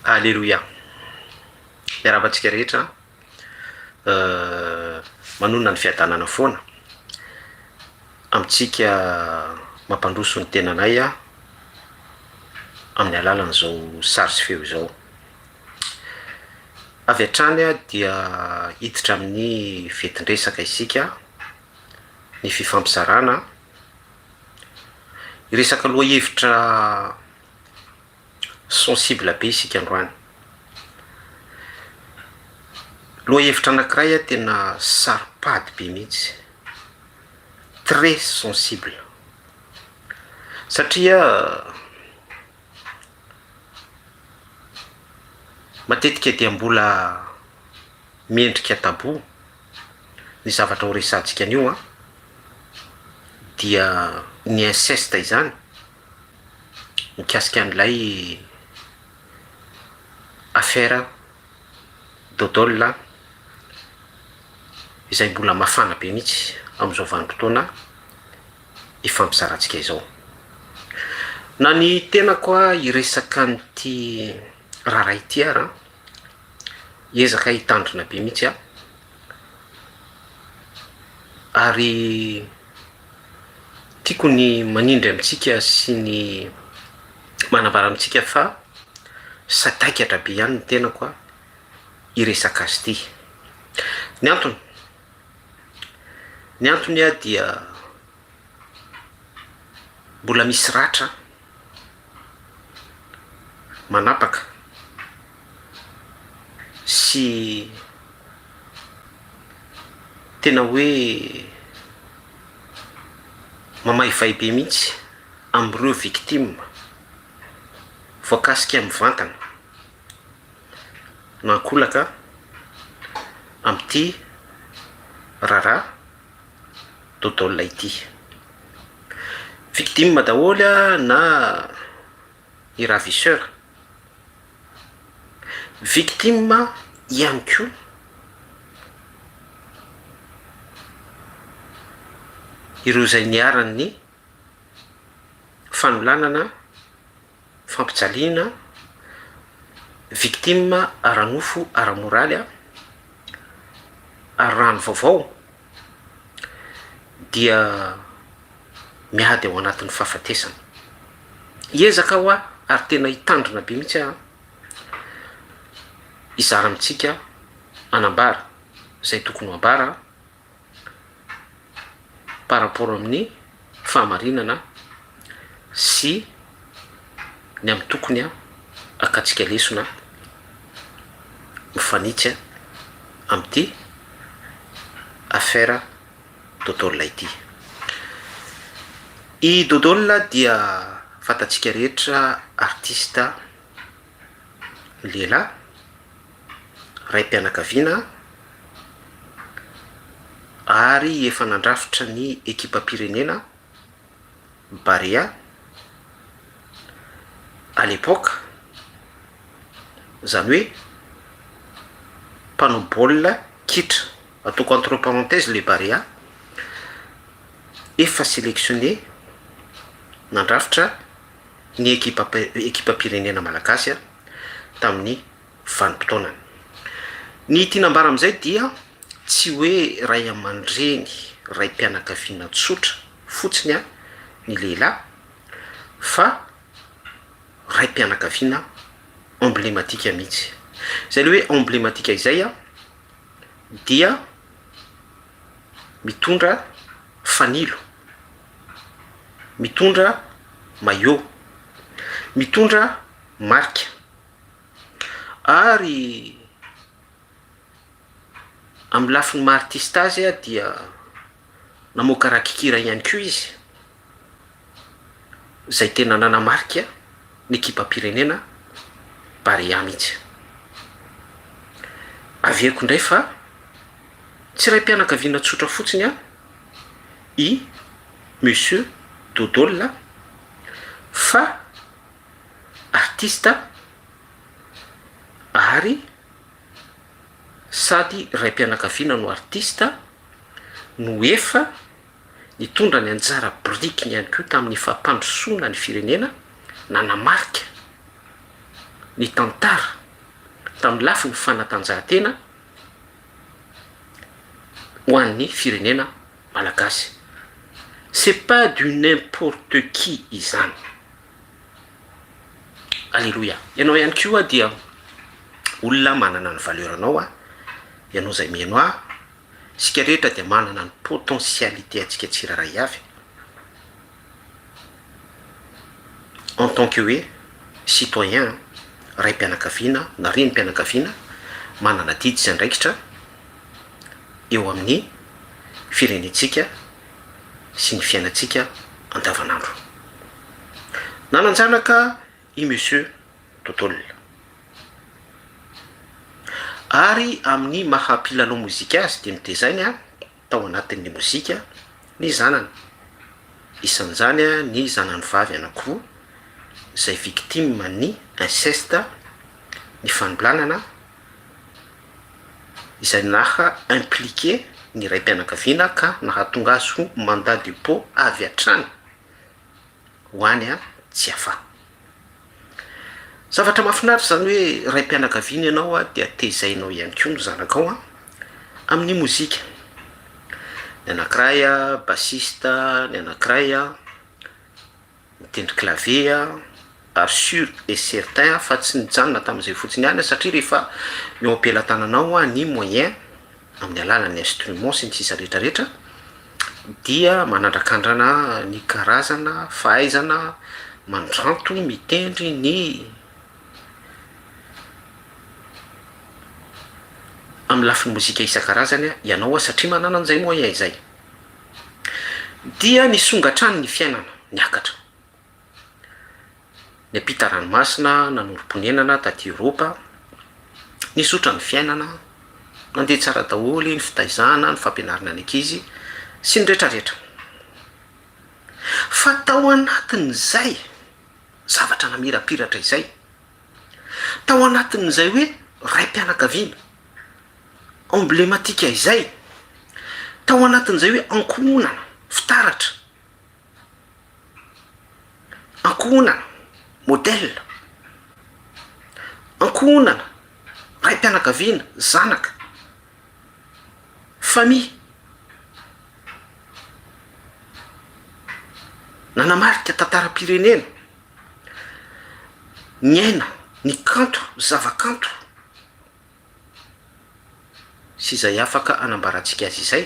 Alléluia. Miarabantsika rehetra manonona ny fiadanana foana amitsika mampandroso ny tenanay a amin'ny alalan'izao sary sy feo izao. Avy hatrany a dia hiditra amin'ny fetin-dresaka isika, ny fifampizarana, iresaka lohahevitra sensible be isika androany. Lohahevitra anankiray a tena saripady be mihitsy, très sensible, satria matetika dia mbola miendrika tabou ny zavatra ho resantsika an'io a, dia ny inceste izany, mikasika an'ilay affaire dodole izay mbola mafana be mihitsy amin'izao vanim-potoana ifampizarantsika izao. Na ny tena koa iresaka an'ity raharay ity ara, hiezaka hitandrina be mihitsy a, ary tiako ny manindry amintsika sy ny manambara amintsika fa sataikatra be ihany ny tena koa iresaka azy ity. Ny antony a dia mbola misy ratra manapaka sy tena hoe mamaivay be mihitsy amin'ireo victime voakasika amin'ny vantana nankolaka amin'ity rara dodole ity. Victime daholo a, na i ravisseur, victime ihany koa ireo izay niaran'ny fanolanana, fampijaliana, victime ara-nofo, ara-moraly a, ary rano vaovao dia miady ao anatin'ny fahafatesana. Hiezaka aho a, ary tena hitandrina be mihitsy a, izara amintsika anambara izay tokony ho ambara par rapport amin'ny fahamarinana sy ny amin'ny tokony a akatsika lesona mifanitsy amin'ity affaire dodole ity. I dodole dia fantatsika rehetra artista lehilahy, raim-pianakaviana, ary efa nandrafitra ny ekipam-pirenena Barea à l'époque, zany hoe mpanao baolina kitra, ataoko entre parenthèse le Barea, efa sélectionné nandrafitra ny ekipam-pirenena malagasy tamin'ny vanim-potoanany. Ny tianambara amin'izay dia tsy hoe ray aman-dreny, raim-pianakaviana tsotra fotsiny a ny lehilahy, fa raim-pianakaviana emblématique mihitsy. Zay le hoe emblématique izay a, dia mitondra fanilo, mitondra maillot, mitondra marika, ary amin'ny lafiny maha-artiste azy a dia namoaka raha kikira ihany koa izy, zay tena nanamarika ny ekipam-pirenena Barea mihitsy. Aveko indray fa tsy raim-pianakaviana tsotra fotsiny a i monsieur Dodole, fa artiste ary sady raim-pianakaviana no artiste no efa nitondra ny anjara brikiny ihany koa tamin'ny fampandrosoana ny firenena, nanamarika ny tantara tamin'ny lafi ny fanatanjahantena ho an'ny firenena malagasy. C'est pas du n'importe qui izany. Alléluia. Ianao ihany koa dia olona manana ny valeur anao ianao zay mihaino sika rehetra dia manana ny potentialité atsika tsiraray avy en tant que hoe citoyen ray mpianakaviana na reny mpianakaviana manana didy sy andraikitra eo amin'ny firenetsika sy ny fiainatsika andavanandro. Nananjanaka i monsieur Totolle ary amin'ny mahampilalao mozika azy dia mitezainy tao anatin'ny mozika ny zanany isan'izany ny zanany vavy anankiroa zay victime ny inceste ny fanoblanana izay naha impliqué ny ray mpianakaviana ka nahatonga azy ho mandat de dépôt avy hatrany ho any tsy afa. Zavatra mahafinaritra zany hoe ray mpianakaviana ianao dia tezainao ihany koa ny zanakao amin'ny mozika. Ny anankiray bassiste, ny anankiray mitendry clavier ary sûr et certain fa tsy nijanona tamin'izay fotsiny ihany satria rehefa eo ampelantananao ny moyen amin'ny alalan'ny instrument sy ny sisa rehetrarehetra dia manandrakandrana ny karazana fahaizana mandranto mitendry ny amin'ny lafin'ny mozika isan-karazany ianao satria manana an'izay moyen izay dia nisongatrany ny fiainana niakatra. Ny ampita ranomasina nanomrom-ponenana taty Eropa nisotra ny fiainana nandeha tsara daholy ny fitaizana ny fampianarana ny ankizy sy ny rehetrarehetra fa tao anatin'izay zavatra namirapiratra izay tao anatin'izay hoe ray mpianakaviana emblématika izay tao anatin'izay hoe ankohonana fitaratra ankohonana modèle ankohonana ray mpianakaviana zanaka famille nanamarika tantara-pirenena ny aina ny kanto zavakanto sy izay afaka anambaratsika azy izay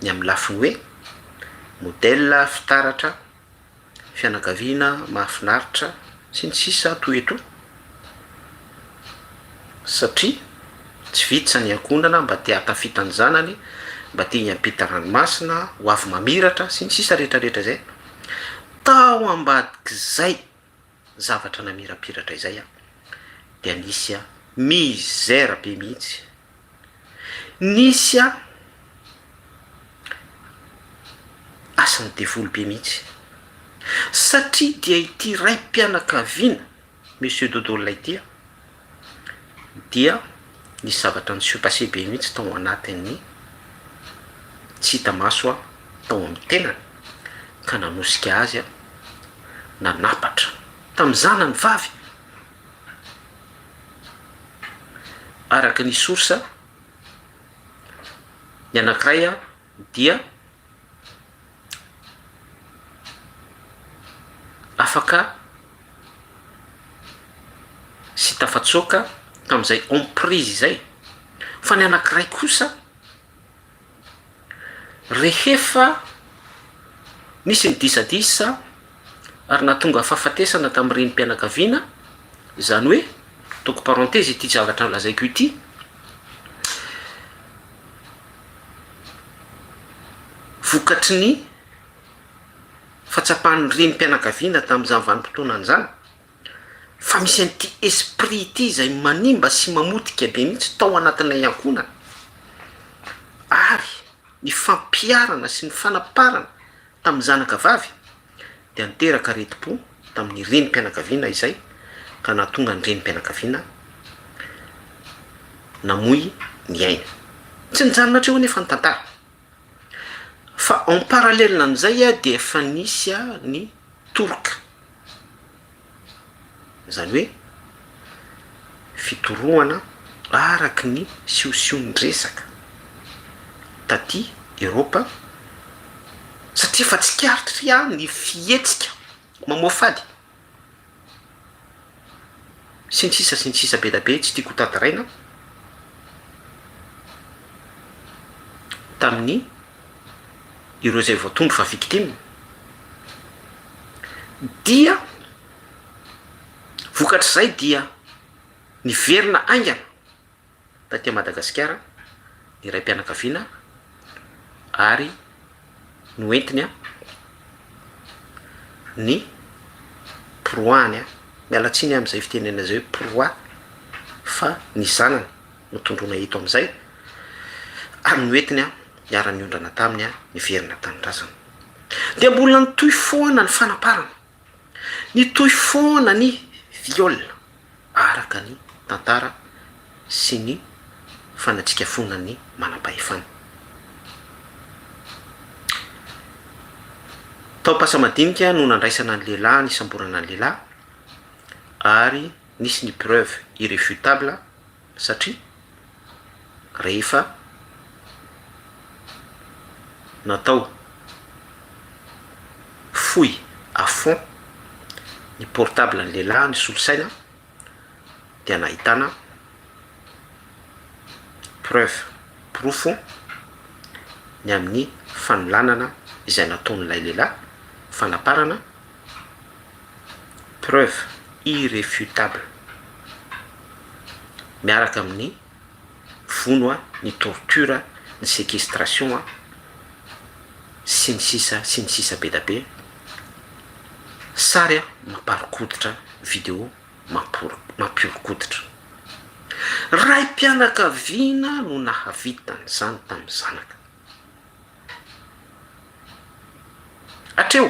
ny amin'ny lafiny hoe modèle fitaratra fianakaviana mahafinaritra sy ny sisa toeto satria tsy vitsy ny ankonana mba te hatafita ny zanany mba te hiampita ranomasina ho avy mamiratra sy ny sisa rehetrarehetra zay tao ambadik'izay zavatra namirapiratra izay dia nisy misère be mihitsy nisy asany devoly be mihitsy satria dia ity ray mpianakaviana monsieur Totolle ity dia nisy zavatra ny surpassé be mihitsy tao anatin'ny tsy hita maso tao amin'ny tenany ka nanosika azy nanapatra tamin'ny zanany vavy araka ny source ny anankiray dia afaka sy tafatsoka tamin'izay emprise izay fa ny anankiray kosa rehefa nisy ny disadisa ary nahatonga fahafatesana tamin'ireny mpianakaviana izany hoe toko parenthèse ity zavatra lazaiko ity vokatry ny fatsapahan'ny reny mpianakaviana tamin'izany vanim-potoana an'izany fa misy an'ity esprit ity izay manimba sy mamotika be mihitsy tao anatin'ilay ankonana ary ny fampiarana sy ny fanaparana tamin'ny zanaka vavy dia niteraka reti-po tamin'ny reny mpianakaviana izay ka nahatonga ny reny mpianakaviana namoy ny aina tsy nijanona hatreo nefa ny tantara fa en parallèle n'izay dia efa nisy ny torka zany hoe fitoroana araky ny siosion'ny resaka taty Eropa, satria fa tsikaritra ny fietsika mamoafady sy ny sisa be da be tsy tiako tantaraina tamin'ny ireo zay voatondro fa victime dia vokatr'izay dia niverina aingana taty Madagasikara ny ray mpianakaviana ary noentiny ny proany mialatsiny am'izay fitenena zay hoe proi fa ny zanany notondrona hito am'izay ary noentiny miara-ny ondrana taminy niverina tanindrazana dia mbola nitoy foana ny fanaparana, nitoy foana ny viol araka ny tantara sy ny fanatsika fonany manam-pahefana. Tao pasamadinika no nandraisana ny lehilahy, nisamborana ny lehilahy ary nisy ny preuve irréfutable satria rehefa natao foy à fond ny portable ny lehilahy ny solosaina dia nahitana preuve profond ny amin'ny fanolanana izay nataon'ilay lehilahy, fanaparana preuve irréfutable miaraka amin'ny vono ny torture ny séquestration sy ny sisa be da be, sary mamparikoditra, video mampiorikoditra. Ray mpianakaviana no nahavitany zany tamin'ny zanaka. Atreo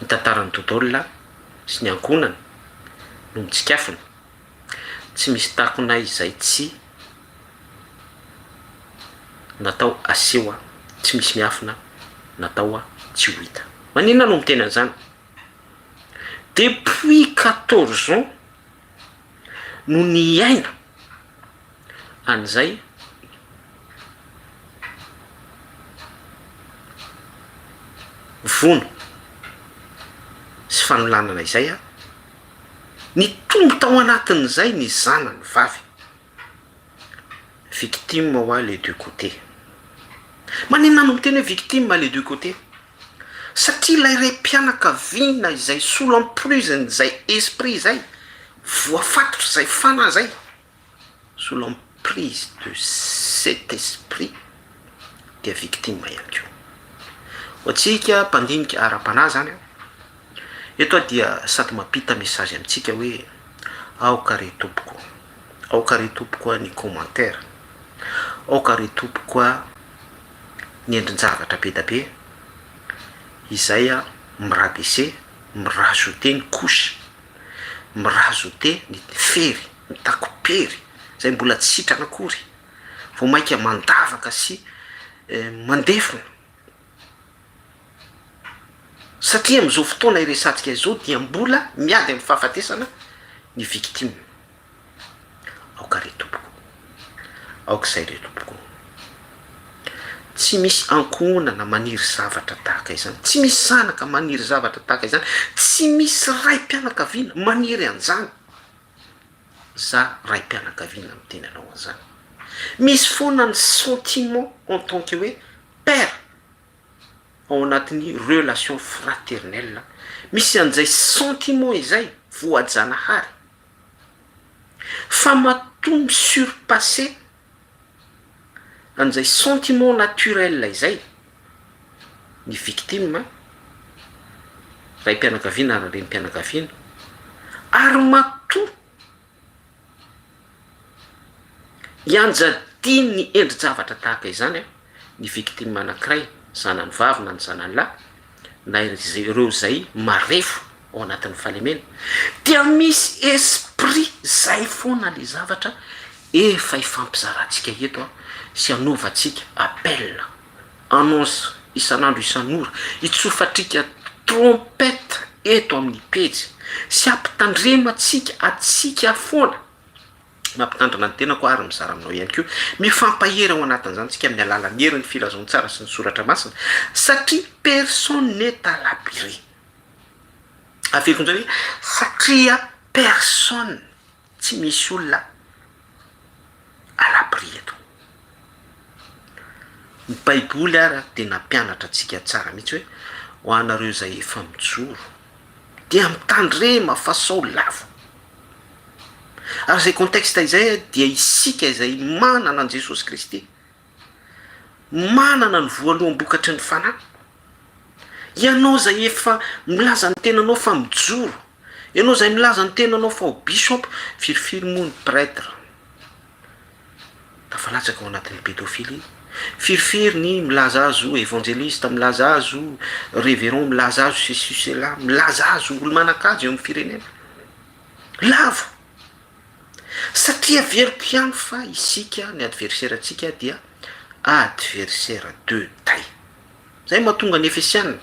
ny tantarany tontolona sy ny ankonany no mitsikafina, tsy misy takonay izay tsy natao aseho, tsy misy miafina natao tsy ho hita. Maninona no miteny an'izany? Depuis 14 ans no niaina an'izay vono sy fanolanana izay ny tombo tao anatin'izay ny zanany vavy victime les deux côtés. Maninona no miteny hoe victime les deux côtés? Satria ilay ray mpianakaviana izay sous l'emprise zay esprit zay voafatotry zay fana zay, sous l'emprise de cet esprit dia victime ihany koa. Ohatsika mpandinika ara-panahy zany eto dia sady mampita message amintsika hoe aoka re tompoko, aoka re tompoko ny commentaire, aoka re tompoko ny endrin-javatra be da be izay mirabese, mirajouter ny couche, mirajouter ny fery, ny takopery zay mbola tsy sitrana akory, vao mainka mandavaka sy mandefina. Satria am'izao fotoana iresantsika izao dia mbola miady amin'ny fahafatesana ny victime. Aoka re tompoko, aoka izay re tompoko. Tsy misy ankonana maniry zavatra tahaka izany, tsy misy zanaka maniry zavatra tahaka izany, tsy misy ray mpianakaviana maniry an'izany. Za ray mpianakaviana miteny anao an'izany. Misy foana ny sentiment en tant que hoe père ao anatin'ny relation fraternelle, misy an'izay sentiment izay voajanahary fa matombo surpassé an'izay sentiment naturel izay ny victime ray mpianakaviana ary reny mpianakaviana, ary matoa ianjadiny ny endri-javatra tahaka izany ny victime anankiray, zanany vavy na ny zanany lahy na ireo zay marefo ao anatin'ny fahalemena, dia misy esprit zay foana le zavatra efa ifampizarantsika eto sy anaovantsika appel, annonce isan'andro isan'ora itsofatrika trompeta eto amin'ny pejy sy ampitandrematsika atsika foana mampitandrina ny tenako ary mizara aminao ihany keo mifampahera ao anatin'izany tsika amin'ny alalan'ny herin'ny filazon tsara sy ny soratra masina satria personne n'est à l'abri averiko nzay hoe satria personne tsy misy olona à l'abri eto ny baiboly ara de nampianatra atsika tsara mihitsy hoe ho anareo zay efa mijoro dia mitandrema fa sao lavo ary zay contexte izay dia isika izay manana an Jesosy Kristy manana ny voalohambokatrany fanahy ianao zay efa milaza ny tenanao fa mijoro ianao zay milaza ny tenanao fa ho bishop firifiry moa ny prêtre tafalatsaka ao anatin'ny pédophilie firifiry ny milaza azy o évangéliste milaza azy o révérend milaza azy ceci cela milaza azy olo manan-kajo eo amin'ny firenena lavo satria veriko ihany fa isika ny adversaire atsika dia adversaire de taille zay mahatonga ny Efesiana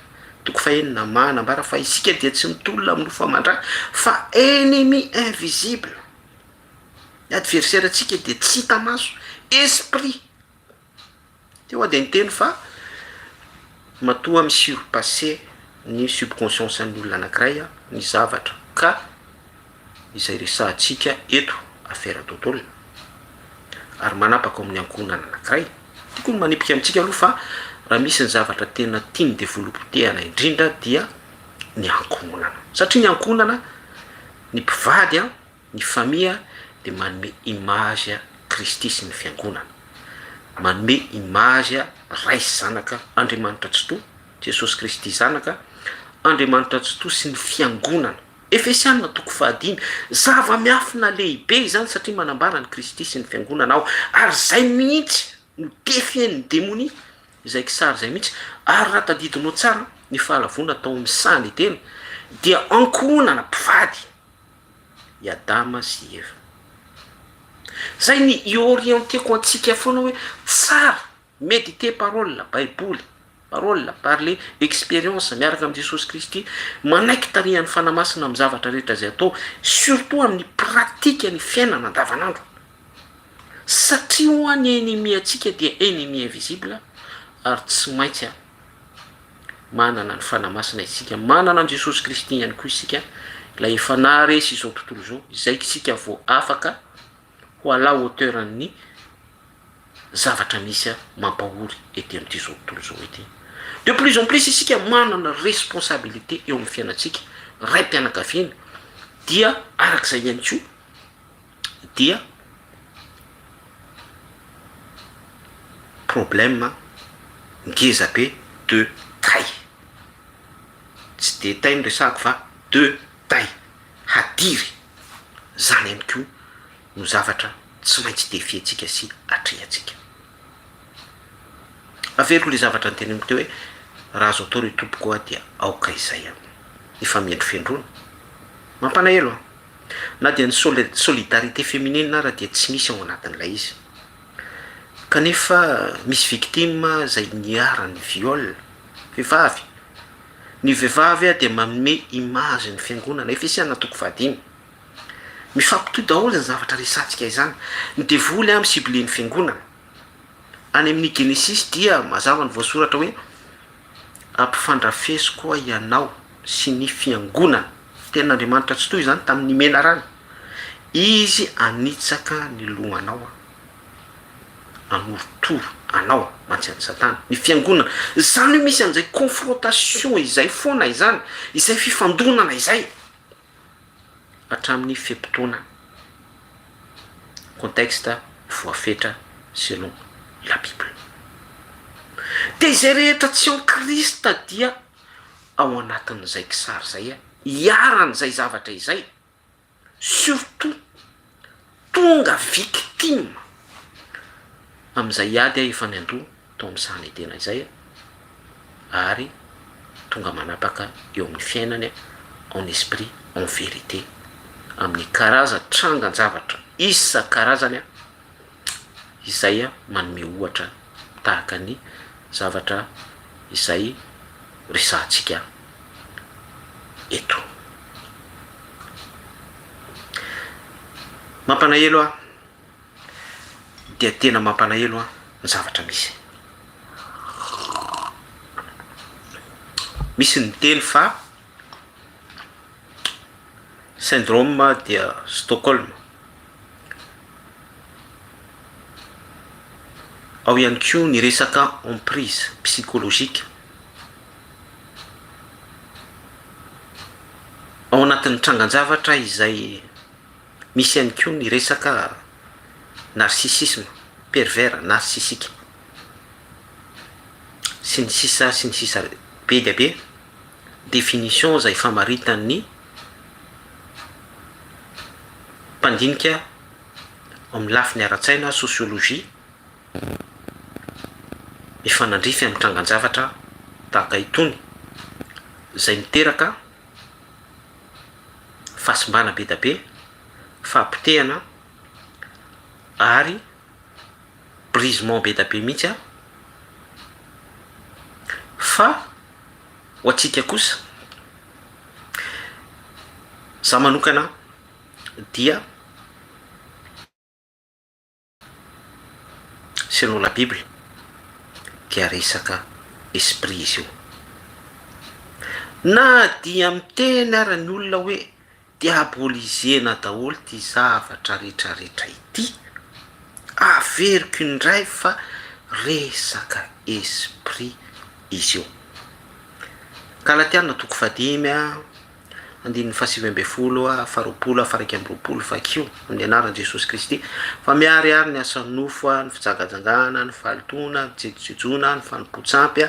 toko fahenina manambara fa isika dia tsy mitolona amin'ny famandra fa ennemi invisible ny adversaire atsika dia tsy hita maso esprit teo de niteny fa matoa amin'ny surpassé ny subconscience ny olona anankiray ny zavatra ka izay resahatsika eto affaire tontolo ary manapaka amin'ny ankonana anankiray tiako ny manipika amintsika aloha fa raha misy ny zavatra tena tiany developtehana indrindra dia ny ankonana satria ny ankonana ny mpivady ny famille de manome image Kristy sy ny fiangonana manome image ray zanaka Andriamanitra Tsoto Jesosy Kristy zanaka Andriamanitra Tsoto sy ny fiangonana Efesiana toko 5 zava-miafina lehibe izany satria manambara ny Kristy sy ny fiangonana ao ary zay mihitsy no defien'ny démonie izay kisary zay mihitsy ary raha tadidinao tsara ny fahalavona atao amin'ny sany tena dia ankonana mpivady i Adama sy Eva zay ny iorienteko antsika foana hoe tsara méditer parole la baiboly parole la parler expérience miaraka amin'ny Jesosy Kristy manaiky tarihan'ny fanamasina amin'ny zavatra rehetra zay atao surtout amin'ny pratika ny fiainana andavanandro satria ho any ennemi atsika dia ennemi invisible ary tsy maintsy manana ny fanamasina isika manana ny Jesosy Kristy ihany koa isika la efa naresy izao tontolo zao izay isika vao afaka ho ala hauteurny zavatra misy mampahory ety amin'ity zao tontolo zao ety de plus en plus isika manana responsabilité eo amin'ny fiainatsika ray mpianakaviana dia arak'izay ihany koa dia problème ngeza be de taille tsy de taille resako fa de taille hadiry zany ihany koa no zavatra tsy maintsy defiantsika sy atrehantsika averiko le zavatra nyteneniko teo hoe raha azo atao re tompoko a dia aoka izay efa miendry fiandrona mampanaelo na dia ny solidarité féminine raha dia tsy misy ao anatin'ilay izy kanefa misy victime zay niarany viol vehivavy ny vehivavy dia manome image ny fiangonana Efesiana toko 5 mifampitohy daholo ny zavatra resatsika izany ny devoly amin'ny cibleny fiangonana any amin'ny Genesis dia mazava ny voasoratra hoe ampifandrafesy koa ianao sy ny fiangonana ten'Andriamanitra tsy toy izany tamin'ny mena rano izy anitsaka ny lohanao anorotoro anao mantsy any Satana ny fiangonana zany hoe misy an'izay confrontation izay foana izany izay fifandonana izay hatramin'ny fepotona contexte voafetra selon la Bible de izay rehetra tsy en Krista dia ao anatin'izay kisary zay iaran'izay zavatra izay surtout tonga victime amin'izay ady efa niandoha tao amin'ny sany tena izay ary tonga manapaka eo amin'ny fiainany en esprit en vérité amin'ny karaza trangan-javatra isan-karazany izay manome ohatra tahaka ny zavatra izay resahantsika eto. Mampalahelo a dia tena mampalahelo a ny zavatra misy. Misy ny teny fa syndrome dia Stockholm. Ao ihany koa ny resaka emprise psychologique. Ao anatin'ny trangan-javatra izay misy ihany koa ny resaka narcissisme, pervers narcissique. Sy ny sisa be dia be. Définition izay famaritan'ny mpandinika amin'ny lafiny ara-tsaina sociologie mifanandrify amin'ny trangan-javatra tahaka itony, izay miteraka fahasimbana be dia be, fahampitehana ary brisement be dia be mihitsy a. Fa ho antsika kosa, za manokana dia selon la Bible dia resaka esprit izy io. Na dia miteny ara ny olona hoe diabolisena daholo ty zavatra rehetrarehetra ity, averiko indray fa resaka esprit izy io. Galatiana 5:5, faharoapolo, vakio amin'ny anaran'i Jesosy Kristy. Fa miharihary ny asan'ny nofo, ny fijagajagana, ny fahaltona, ny jejojona, ny fanimpotsampy,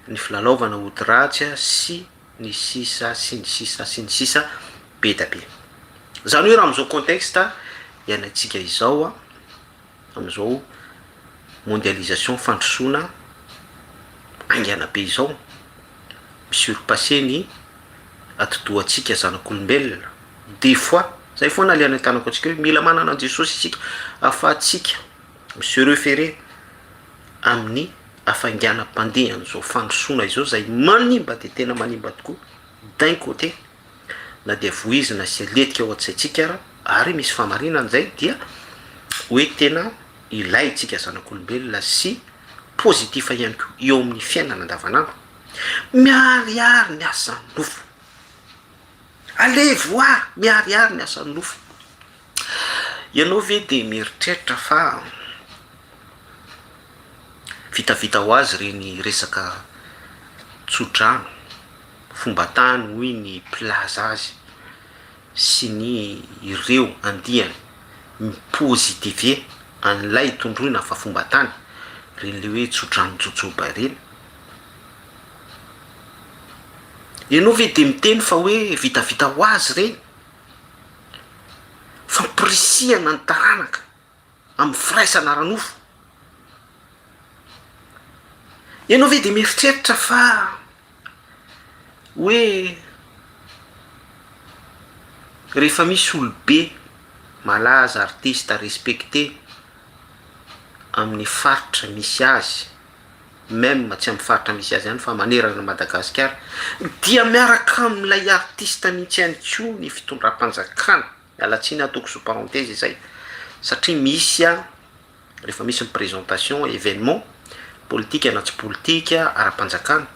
ny filalaovana odi-ratsy sy ny sisa be dia be. Zany hoe raha amin'izao contexte iainantsika izao a, amin'izao mondialisation fandrosoana angana be izao, misurpassé ny atodohantsika zanak'olombelona. Des fois zay foana aliana tanako antsika hoe mila manana an Jesosy isika ahafahantsika se référer amin'ny afainganam-pandehan'izao fandrosoana izao zay manimba dia tena manimba tokoa. D'un côté na dia voizina sy aletika ao an-tsaintsika ary misy famarinana zay dia hoe tena ilayntsika zanak'olombelona sy positif ihany koa eo amin'ny fiainana andavanandro. Miharihary ny asan'ny nofo, alevoa miharihary ny asan'ny nofo. Ianao ve dia mieritreritra fa vitavita ho azy reny resaka tsodrano, fomba tany hoy ny plaza azy sy ny ireo andiany mipositive an'ilay tondroina fa fomba tany reny le hoe tsodrano jojoba reny. Ianao ve dia miteny fa hoe vitavita ho azy reny, fampirisihana ny taranaka amin'ny firaisana ara-nofo. Ianao ve dia mieritreritra fa hoe rehefa misy olobe malaza, artiste respecté amin'ny faritra misy azy, même tsy amin'ny faritra misy azy ihany fa manerana Madagasikara, dia miaraka amin'ilay artiste mihitsy ihany koa ny fitondram-panjakana. Alatsiny ataoko sous parenthèse izay satria misy a rehefa misy ny présentation événement politika na tsy politika ara-panjakana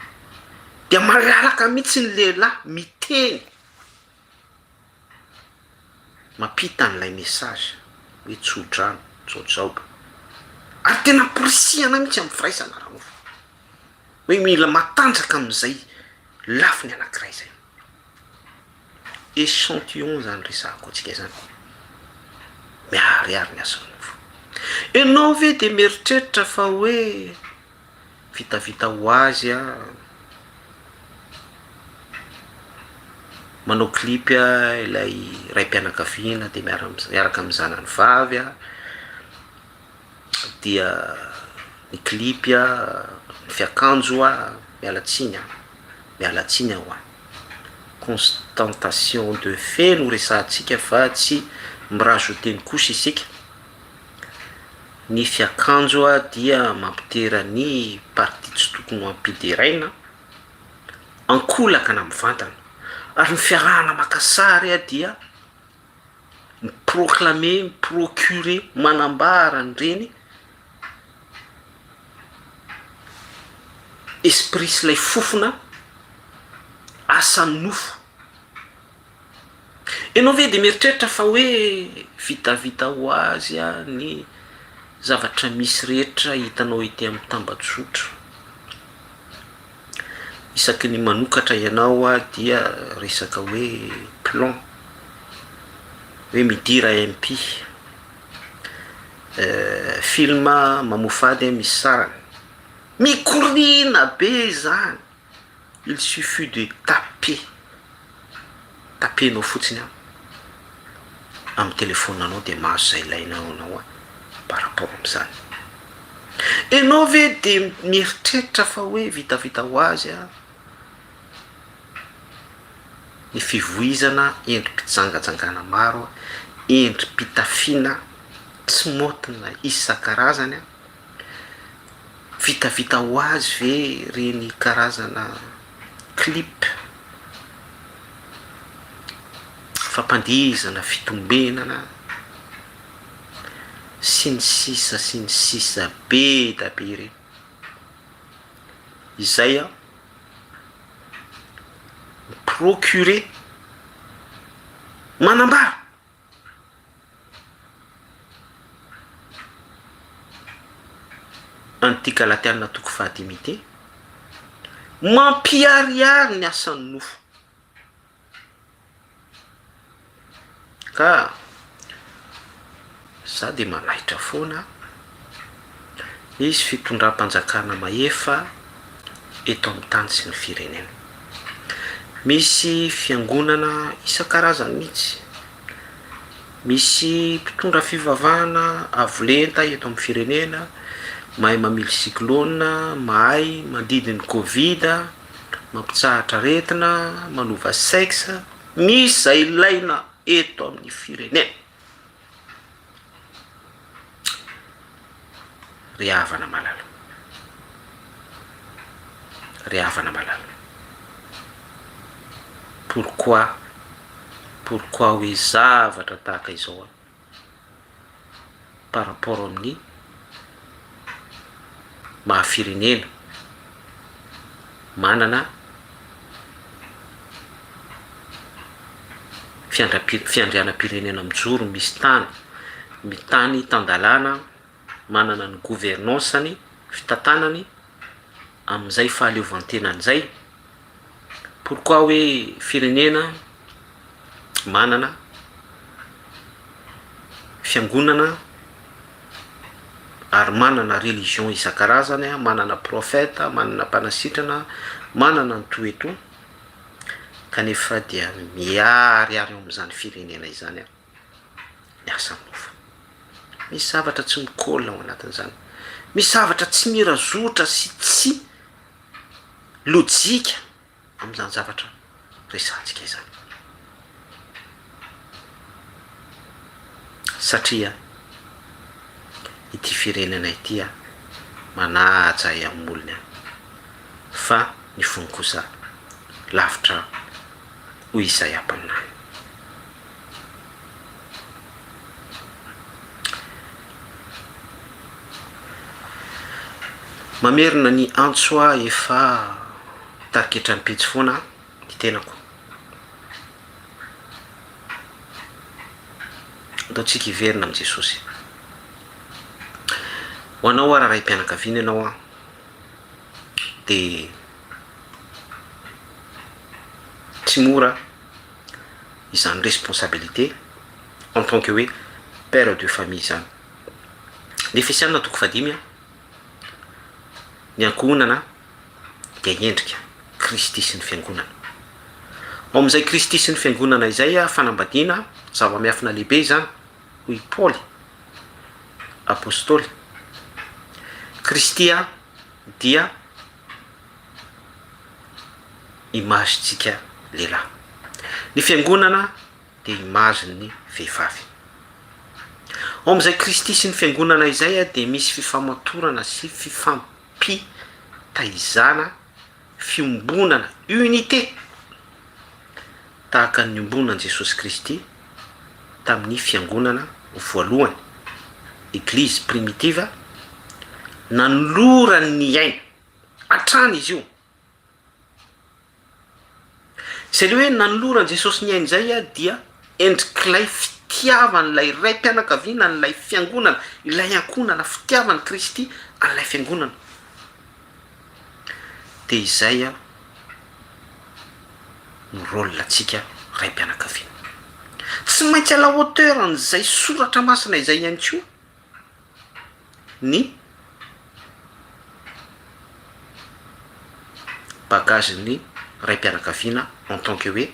dia malalaka mihitsy ny lehilahy miteny mampita an'ilay message hoe tsodrano jaojaoba, ary tena porisihana mihitsy amin'ny firaisana ara-nofo hoe mila matanjaka amin'izay lafiny anankiray zay. Échantillon zany resahako antsika zany, miharihary ny asan'ny nofo. Ianao ve dia mieritreritra fa hoe vitavita ho azy a manao clip ilay raim-pianakaviana dia miaraka amin'ny zanany vavy a, dia ny clip ny fiakanjo a mialatsiny aho a. Constatation de fait no resahantsika fa tsy mirajoter ny kosa isika. ny fiakanjo a dia mampitera ny partie tsy tokony ho ampideraina ankolaka na mivantana, ary ny fiarahana makasary a dia miproclame, miprocure, manambara ny reny esprit sy lay fofona asan'ny nofo. Ianao ve de mieritreritra fa hoe vitavita ho azy a ny zavatra misy rehetra hitanao ity amin'ny tambajotra? Isaky ny manokatra ianao a dia resaka hoe plan, hoe midira MP, filma mamofady misy sarany, mikorina be zany, il suffit de tapenao fotsiny amin'ny telefone anao de mahazo zay ilainao anao a par rapport am'izany. Ianao ve de mieritreritra fa hoe vitavita ho azy a ny fivoizana endrim-pitsangajangana maro, endrim-pitafiana tsy motina isan-karazany a, vitavita ho azy ve reny karazana clip fampandizana, fitombenana sy ny sisa be da be reny. Izay a procure manambara an'ity Galatiana toko 5 mampiariary ny asan'ny nofo. Ka za de manahitra foana misy fitondram-panjakana maefa eto amin'ny tany sy ny firenena, misy fiangonana isan-karazany mihitsy, misy mpitondra fivavahana avolenta eto amin'ny firenena, mahay mamily cyclone, mahay mandidiny covid, mampitsahatra aretina, manova sexe, misy zay ilaina eto amin'ny firenena. Rihavana malala, rihavana malala. Pourquoi hoe zavatra tahaka izao par rapport amin'ny mahafirenena manana fiandrianam-pirenena mijoro, misy tany mitany tandalana, manana ny gouvernance-ny fitantanany amin'izay fahaleovantenan'izay. Pourquoi hoe firenena manana fiangonana ary manana religion isan-karazany, manana prophète, manana mpanasitrana, manana ny toeto, kanefa dia miariary amin'izany firenena izany miasa nofo. Misy zavatra tsy mikôla ao anatin'izany, misy zavatra tsy mirazotra sy tsy lojika amin'izany zavatra resantsika izany. Satria ity firenena ity manaja amin'ny olona fa ny fony kosa lavitra hoy izay ampanay. Mamerina ny antsoa efa tariketra ny pitsy foana ny tenako. Ataontsika hiverina amin'i Jesosy. Ho anao raha ray mpianakaviana ianao de tsy mora izany responsabilité en tant que hoe père de famille izany. Ny Efesiana toko 5 ny ankohonana dia endrika Kristy sy ny fiangonana. Ao amin'izay Kristy sy ny fiangonana izay fanambadiana zava-miafina lehibe izany hoy Paoly apôstôly. Kristy dia imazintsika lehilahy, ny fiangonana dia imazin'ny vehivavy. ao am'izay Kristy sy ny fiangonana izay a de misy fifamatorana sy fifampitaizana fiombonana unité tahaka ny ombonan'i Jesosy Kristy tamin'ny fiangonana voalohany église primitive nanolorany aina hatrany izy io. Zay le hoe nanolorany Jesosy ny aina zay a dia endrik'ilay fitiavana lay ray mpianakaviana n'ilay fiangonana, ilay ankonana fitiavany Kristy an'ilay fiangonana. De izay a ny rôle antsika ray mpianakaviana. Tsy maintsy à la hauteur an'izay soratra masina izay ihany koa ny bagagen'ny ray mpianakaviana en tant que hoe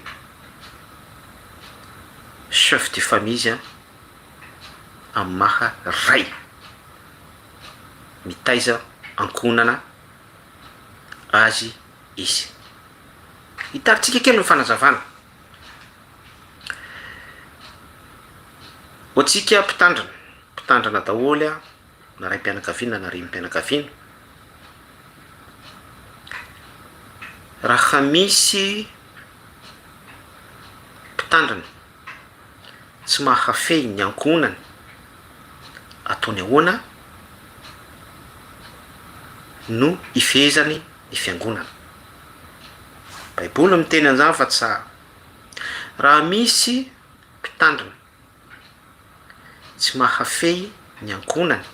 chef de famille izy a amin'ny maha ray mitaiza ankonana azy izy. Hitaritsika kely ny fanazavana. Ohatsika mpitandrana daholo a na ray mpianakaviana na reny mpianakaviana. Raha misy mpitandrana tsy mahafehy ny ankonany ataony ahoana no ifezany ny fiangonana. Baiboly miteny an'izany fa tsara. Raha misy mpitandrana tsy mahafehy ny ankonany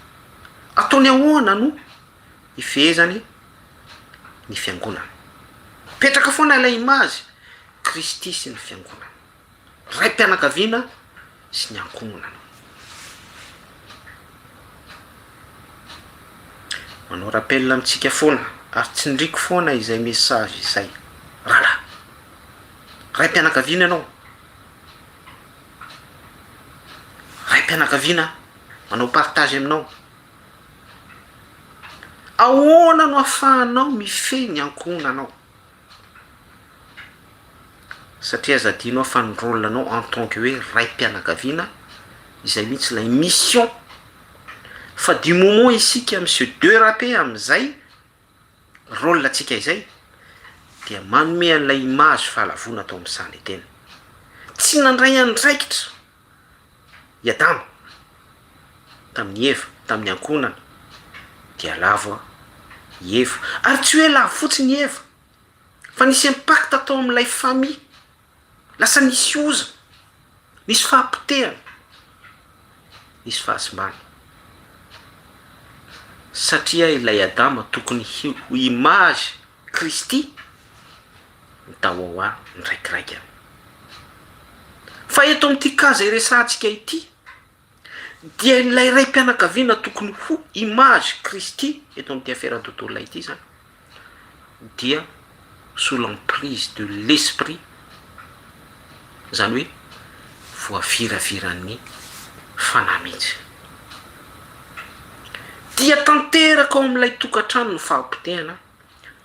ataony ahoana no ifezany ny fiangonana. Petraka foana ilay imazy Kristy sy ny fiangonana, ray mpianakaviana sy ny ankonana. Manao rappel amitsika foana ary tsindriko foana izay message izay. Rala ray mpianakaviana ianao, ray mpianakaviana manao partage aminao. Ahoana no ahafahanao mifehy ny ankonanao? Satria zadinao fa ny rôle anao en tant que hoe ray mpianakaviana izay mihitsy lay mission. Fa du moment isika monsieur deux rapé am'izay rôle atsika izay dia manome an'ilay image fahalavona atao amin'ny sany tena. Tsy nandray andraikitra i Adama tamin'ny Eva, tamin'ny ankonana dia lavo i Eva. Ary tsy hoe lavo fotsiny i Eva fa nisy impact atao amin'ilay famille. Lasa nisy oza, nisy fahampitehana, nisy fahasimbana. Satria ilay Adama tokony ho image Kristy mitahoahoa ndraikiraiky. Fa eto amin'ity kaza iresantsika ity dia ilay ray mpianakaviana tokony ho image Kristy eto amin'ity affaire tontolo ity zany dia sous l'emprise de l'esprit, zany hoe voaviraviran'ny fanahy mihitsy. Dia tanteraka ao amin'ilay tokantrano ny fahampitehana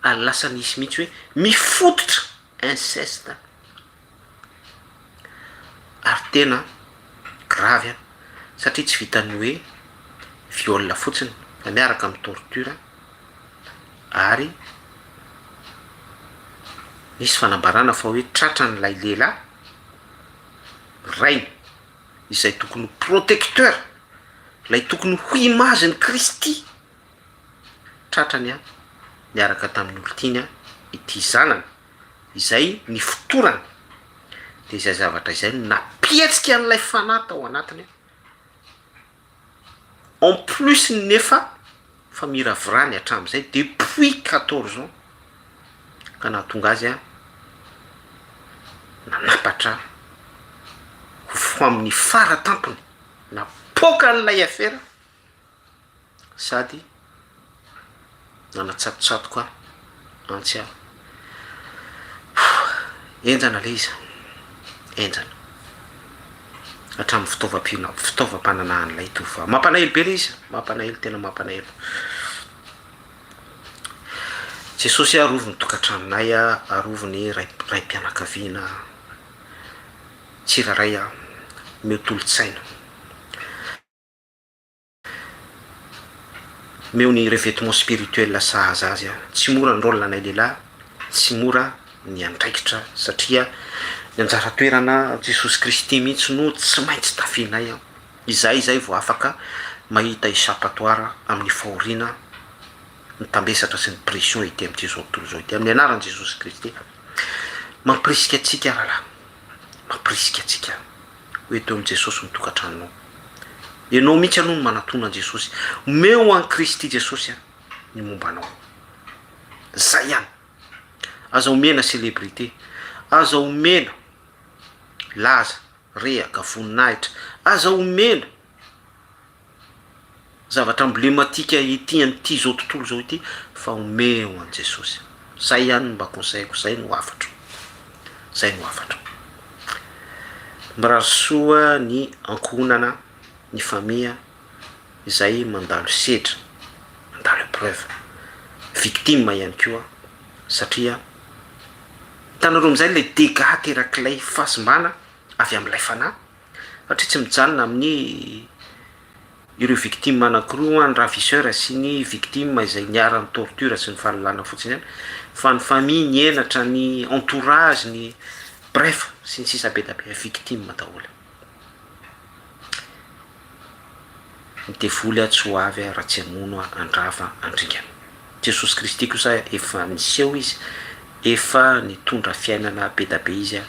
ary lasa nisy mihitsy hoe mifototra inceste. Ary tena grave a satria tsy vitany hoe viol fotsiny fa miaraka amin'ny torture ary nisy fanambarana fa hoe tratran'ilay lehilahy rainy izay tokony protecteur, lay tokony ho image ny Kristy tratrany a miaraka tamin'ny olotiny a ity zanany izay ny fotorany. De izay zavatra izay napietsika an'ilay fanahy tao anatiny. En plus nefa fa miravorany hatramin'izay depuis 14 ans ka nahatonga azy a nanapatra ho amin'ny faratampony napoka an'ilay affaire sady nanatsatotsatoka antsy enjana le izy enjana hatramin'ny fitaovam-pananahan'ilay tovovavy. Mampanahelo be le izy, mampanahelo, tena mampanahelo. Jesosy arovo ny tokantranonay a, arovo ny ray mpianakaviana tsiraray a metolotsaina. meo ny revêtement spirituel sahaza azy a tsy mora ny rôle nanay lehilahy tsy mora ny andraikitra satria ny anjara toerana Jesosy Kristy mihitsy no tsy maintsy tafinay a izay vo afaka mahita isampatoara amin'ny fahoriana ny tambesatra sy ny pression ity am'ty zao tontolo zao ity amin'ny anaran'i Jesosy Kristy mampirisika atsika rahalahy mampirisika atsika hoe teo am' Jesosy mitokantranonao ianao mihitsy aloha ny manatona an Jesosy meo an Kristy Jesosy a ny mombanao zay ihany aza omena célébrité aza omena laza rehaka voninahitra aza omena zavatra emblématika ity am'ty zao tontolo zao ity fa omeo an Jesosy zay ihany mba conseilko zay no afatro zay no afatro mirarosoa ny ankohonana ny famille izay mandalo sedra mandalo épreuve victime ihany koa satria tanareo am'izay le dégâts terak'ilay fahasimbana avy am'ilay fanahy satria tsy mijanona amin'ny ireo victime anankiroa ny ravisseur sy ny victime izay niara-ny torture sy ny fahalalana fotsiny ihany fa ny famille ny enatra ny entourage ny bref sy ny sisa be da be victime daholo mitevoly a tsy ho avy a raha tsy hamono a andrava andringana Jesosy Kristy kosa efa niseho izy efa nitondra fiainana be da be izy a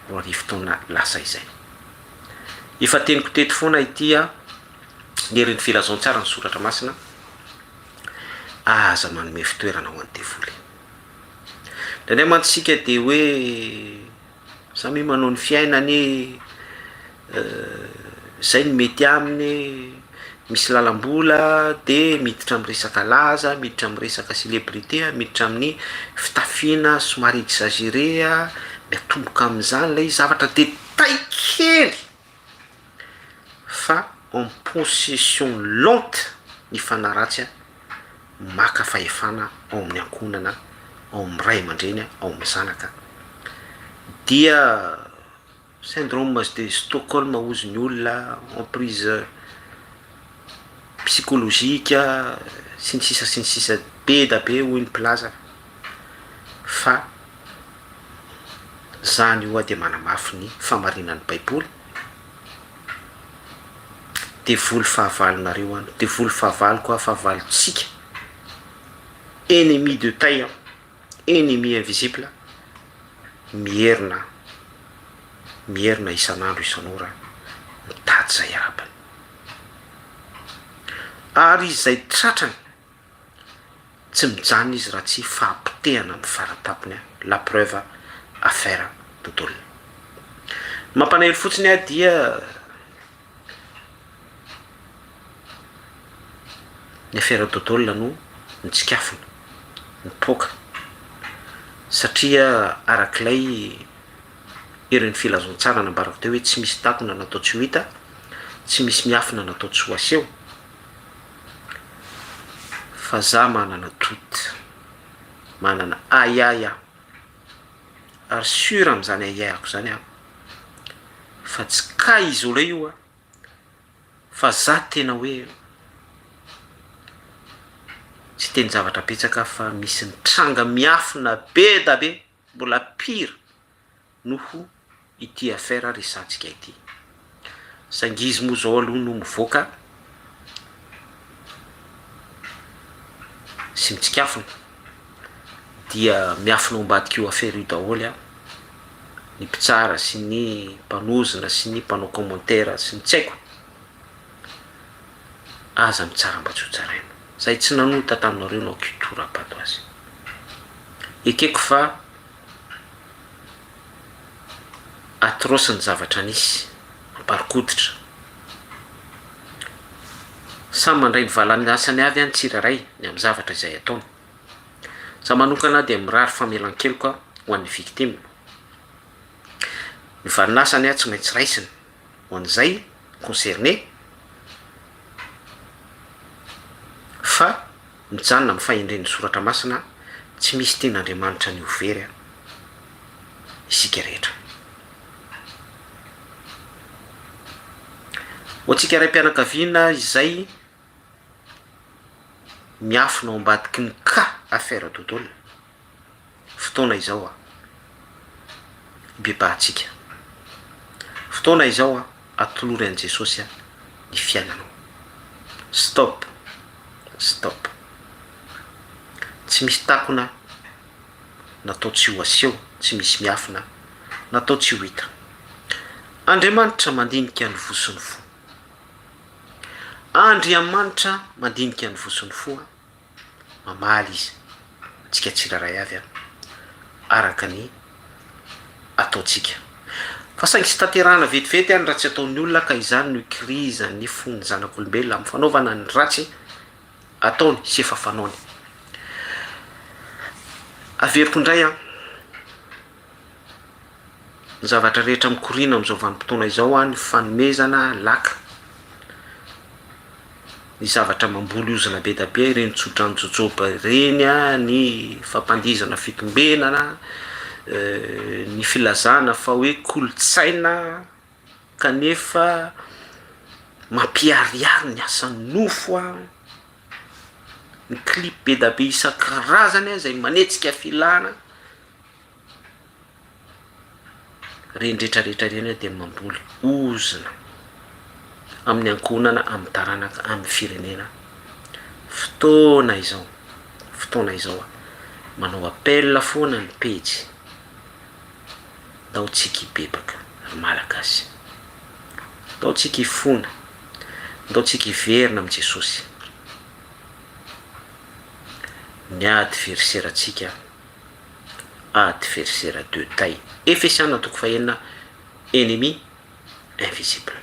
ro arivo taona lasa izay efa teniko teto foana ity a nieriny filazantsara ny soratra masina aza manome fitoerana ho an'ny devoly ndray mantsika de hoe samy manao ny fiainany zay ny mety aminy misy lalam-bola de miditra amy resaka laza miditra amy resaka célébrité miditra amin'ny fitafiana somary exagéré a miatomboka am'izany lay zavatra détail kely fa en possession lente ny fanaratsy a maka fahefana ao amin'ny ankonana ao amin'ny ray aman-dreny ao amin'ny zanaka dia syndrome de Stockholm ozy ny olona emprise psychologique sy ny sisa be da be hoy ny mpilaza fa zany io a de manamafy ny famarinan'ny baiboly devoly fahavalonareo any devoly fahavalo koa fahavalontsika ennemi de taille ennemi invisible mierina isan'andro isan'ora mitady zay abany ary izy zay tratrany tsy mijanona izy raha tsy fahampitehana amin'ny faratapony la preuve affaire tontolo mampanahelo fotsiny a dia ny affaire tontolo no nitsikafona nipoka satria arak'ilay erin'ny filazontsara nambarako teo hoe tsy misy takona natao tsy ho hita tsy misy miafina natao tsy ho aseho fa za manana doute manana aiaia ary sur am'izany aiaiako zany a fa tsy ka isolé io a fa za tena hoe tsy teny zavatra petsaka fa misy nitranga miafina be da be mbola pire noho ity affaire resantsika ity saingy izy moa zao aloha no mivoaka sy mitsikafona dia miafina ao ambadika io affaire io daholy a ny mpitsara sy ny mpanozina sy ny mpanao commentaire sy ny tsaiko aza mitsara mba tsy ho tsaraina zay tsy nanota taminareo nao kitorapato azy ekeko fa atrosy ny zavatra nisy mamparikoditra samy mandray ny valany asany avy any tsiraray ny amy zavatra izay ataony za manokana de mirary famelan-kelo koa ho an'ny victime ny valinasany a tsy maintsy raisiny ho an'izay concerné fa mijanona amin'ny fahendren'ny soratra masina tsy misy ten'Andriamanitra ny overy a isika rehetra ho antsika ray mpianakaviana izay miafinao ambadiky ny ka affaire tontolo fotoana izao bebahatsika fotoana izao atolory an' Jesosy ny fiainanao. Stop tsy misy takona natao tsy ho aseho, tsy misy miafina natao tsy ho hita. Andriamanitra mandinika ny voson'ny fo, Andriamanitra mandinika ny voson'ny fo mamaly izy tsika tsiraray avy araka ny ataotsika. Fa saingy tsy tanterahana vetivety any raha tsy ataon'ny olona ka izany no ikiriza ny fon'ny zanak'olombelona amin'ny fanaovana ny ratsy ataony sy efa fanaony. Averiko indray ny zavatra rehetra mikorina amin'izao vanim-potoana izao ny fanomezana laka, ny zavatra mamboly ozana be da be ireny tsodrano jojoba ireny ny fampandizana fitombenana, ny filazana fa hoe kolotsaina kanefa mampiariary ny asan'ny nofo ny clip be da be isan-karazany zay manetsika filana reny rehetrarehetra reny dia mamboly ozana amin'ny ankonana, amin'ny taranaka, amin'ny firenena. Fotoana izao manao appel foana ny pejy daotsika hibebaka malagasy, daotsika hifona, daotsika hiverina amin'i Jesosy. Ny adversaire-tsika adversaire de taille. Efesiana toko fahenina, ennemi invisible.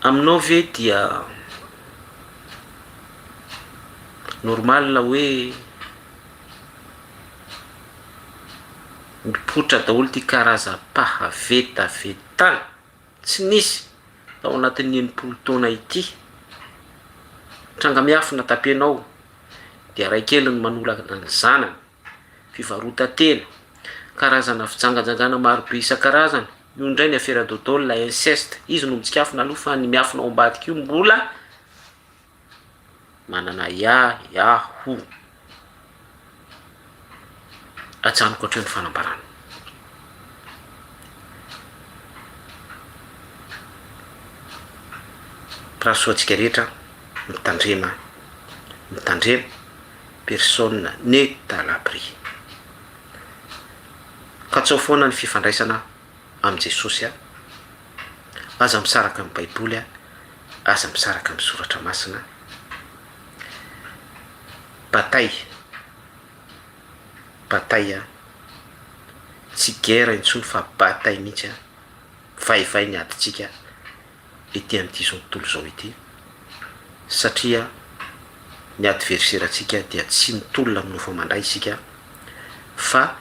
Aminao ve dia normal hoe mipotra daholo ty karaza pahavetana tsy nisy tao anatin'ny enimpolo taona ity. Tranga miafina tapenao dia raikeliny manolana ny zanany, fivarotan-tena, karazana fijangajangana marobe isan-karazana. Io indray ny affaire dodolo la inceste, izy no mitsikafina aloha fa ny miafinao ambadiky io mbola manana yaho atsanoko hatreo ny fanambarana. Prasoantsika rehetra mitandrema personne n'est à l'abri. Katsao foana ny fifandraisana amin'i Jesosy aza misaraka amin'ny Baiboly aza misaraka amin'ny soratra masina. Bataille tsy guerre intsony fa bataille mihitsy vaivay ny aditsika ety amin'ity zao tontolo zao ity, satria ny adversaire-tsika dia tsy mitolona amin'ny nofo mandray isika fa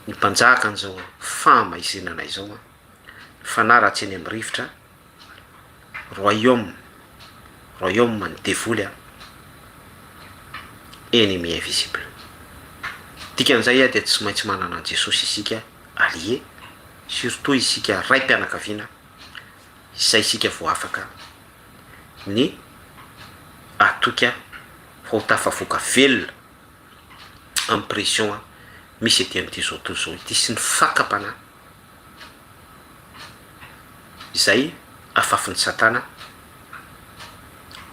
ny mpanjaka an'izao famaizenana izao fanaratsy eny amin'ny rivotra royaume ny devoly ennemi invisible. Dikan'izay dia tsy maintsy manana an' Jesosy isika allié, surtout isika ray mpianakaviana izay isika vao afaka ny atoka fa ho tafavoaka velona amin'ny pression misy ety amin'ity zao tontolo zao ity sy ny fakapana izay afafin'ny satana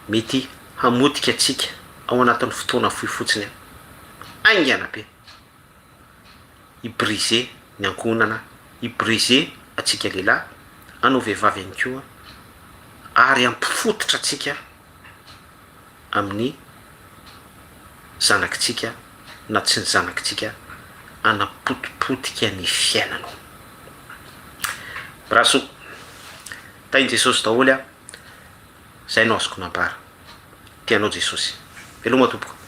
mety hamotika atsika ao anatin'ny fotoana fohy fotsiny aingana be hibrise ny ankonana, hibrise atsika lehilahy, anao vehivavy ihany koa, ary ampifototra atsika amin'ny zanakitsika na tsy ny zanakitsika anapotipotika ny fiainanao. Braso tainy Jesosy daholo zay no azoko nambara. Tianao Jesosy, veloma tompoko.